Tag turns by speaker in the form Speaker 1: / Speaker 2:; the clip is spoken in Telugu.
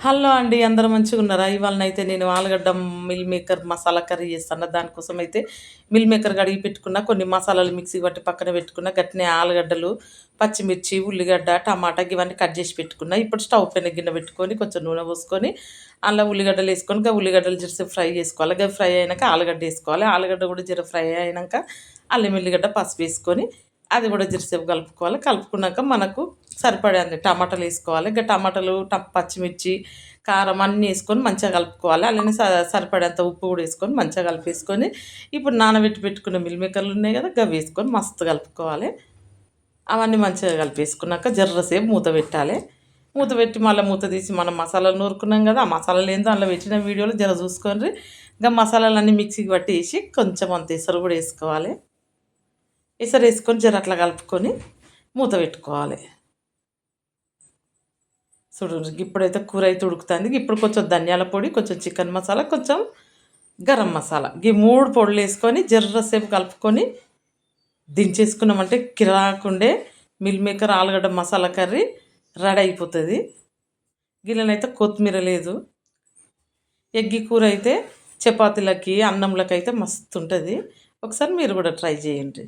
Speaker 1: హలో అండి, అందరూ మంచిగున్నారా? ఇవాళనైతే నేను ఆలుగడ్డ మిల్ మేకర్ మసాలా కర్రీ చేస్తాను. దానికోసం అయితే మిల్ మేకర్ కడిగి పెట్టుకున్న, కొన్ని మసాలాలు మిక్సీ పట్టి పక్కన పెట్టుకున్న, గట్టినే ఆలుగడ్డలు, పచ్చిమిర్చి, ఉల్లిగడ్డ, టమాటా ఇవన్నీ కట్ చేసి పెట్టుకున్న. ఇప్పుడు స్టవ్ పైన గిన్నె పెట్టుకొని కొంచెం నూనె పోసుకొని అందులో ఉల్లిగడ్డలు వేసుకొని ఉల్లిగడ్డలు జర ఫ్రై చేసుకోవాలి. ఫ్రై అయినాక ఆలుగడ్డ వేసుకోవాలి. ఆలుగడ్డ కూడా జర ఫ్రై అయినాక అల్లం ఎల్లిగడ్డ పసుపు వేసుకొని అది కూడా జరసేపు కలుపుకోవాలి. కలుపుకున్నాక మనకు సరిపడే టమాటాలు వేసుకోవాలి. ఇంకా టమాటాలు, పచ్చిమిర్చి, కారం అన్నీ వేసుకొని మంచిగా కలుపుకోవాలి. అలానే సరిపడేంత ఉప్పు కూడా వేసుకొని మంచిగా కలిపేసుకొని ఇప్పుడు నానబెట్టి పెట్టుకున్న మిల్ మేకర్లు ఉన్నాయి కదా, అవి వేసుకొని మస్తు కలుపుకోవాలి. అవన్నీ మంచిగా కలిపేసుకున్నాక జర్రసేపు మూత పెట్టాలి. మూత పెట్టి మళ్ళీ మూత తీసి మనం మసాలాలు నూరుకున్నాం కదా, ఆ మసాలాలు ఏందో అందులో పెట్టిన వీడియోలు జర చూసుకొని ఇంకా మసాలాలన్నీ మిక్సీకి పట్టేసి కొంచెం అంత ఎసరు కూడా వేసుకోవాలి. ఎసరు వేసుకొని జర అట్లా కలుపుకొని మూత పెట్టుకోవాలి. చూడండి, ఇప్పుడైతే కూర అయితే ఉడుకుతుంది. ఇప్పుడు కొంచెం ధనియాల పొడి, కొంచెం చికెన్ మసాలా, కొంచెం గరం మసాలా, ఈ 3 పొడులు వేసుకొని జర్రసేపు కలుపుకొని దించేసుకున్నామంటే కిరాకుండే మిల్ మేకర్ ఆలుగడ్డ మసాలా కర్రీ రెడీ అయిపోతుంది. గిన్నెనైతే కొత్తిమీర లేదు. ఎగ్గి కూర అయితే చపాతీలకి, అన్నంలకి అయితే మస్తు ఉంటుంది. ఒకసారి మీరు కూడా ట్రై చేయండి.